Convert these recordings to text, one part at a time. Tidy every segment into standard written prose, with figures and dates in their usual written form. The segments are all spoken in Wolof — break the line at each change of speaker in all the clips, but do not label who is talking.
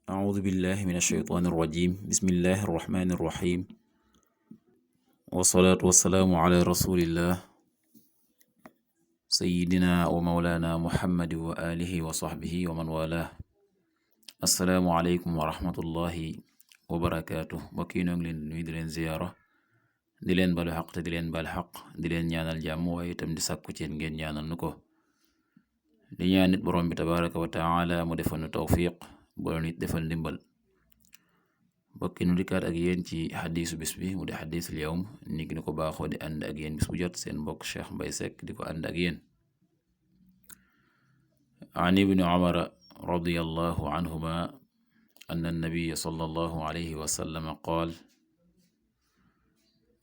أعوذ بالله من الشيطان الرجيم بسم الله الرحمن الرحيم والصلاة والسلام على رسول الله سيدنا ومولانا محمد وآله وصحبه ومن والاه السلام عليكم ورحمة الله وبركاته mbokk yi ñoo ngi leen di nuyu di leen ziyaara di leen balu xaq te di leen bal xaq di leen ñaanal jàmm waaye itam di sàkku ci ngeen ñaanal nu ko di ñaan nit borom bi tabaraka wa taala mu defal nu tawfiq boo nit defal ndimbal bokki nu dikkaat ak yéen ci xadiisu bis bi mu di xadiisul yawm ni ki ni ko baaxoo di ànd ak yéen bis bu jot seen mbokk Cheikh Mbaye Seck di ko ànd ak yéen an ibni umara radiyallahu anhuma anna annabiya sallallahu alayhi wa sallam qaal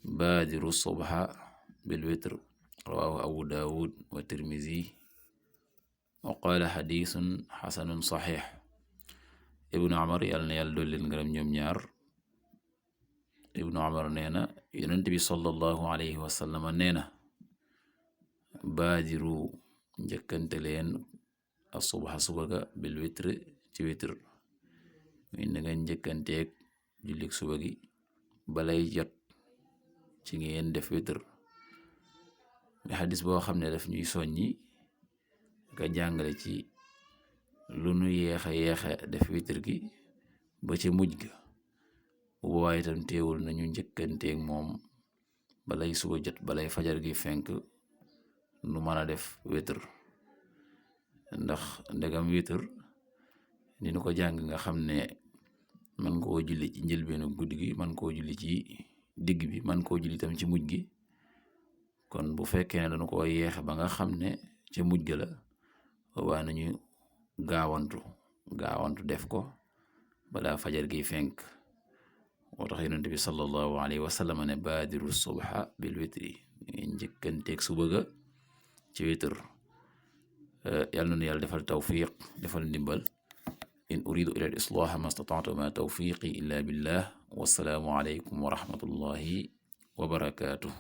baadiru subha bil witr rawaahu abu daawud wa tirmizi wa qaala xadiisun xasanun saxiix ibnu umar yàlla na yàlla dolli leen ngërëm ñoom ñaar ibnu umar nee na yonent bi sallallahu alayhi wa sallam nee na baadiru njëkkante leen asubha suba ga bil witr ci witr muy na ngeen njëkkanteeg jullik suba gi balay jot ci ngeen def witr mi xadis boo xam ne daf ñuy soññi nga jàngale ci lu nu yeexa def witr gi ba ci mujj ga bu boobaa itam teewul nañu njëkkanteeg moom balay suba jot balay fajar gi fenk nu mën a def witr ndax ndegam witr ni nu ko jàng nga xam ne man koo julli ci njëlbeenu guddi gi man koo julli ci digg bi man koo julli itam ci mujj gi kon bu fekkee ne dañu ko yeexe ba nga xam ne ci mujj ga la boobaa nañu gaawantu def ko balaa fajar gi fenk moo tax yonent bi sallallahu alayhi wa sallam ne baadiru subha bil witri ngeen njëkkanteeg suba ga ci witr yàlla na yàlla defal tawfiq defal ndimbal in uridu ila al islaha ma stata'tu ma tawfiqi illa billah wassalaamu alaykum wa rahmatullahi wa barakatuh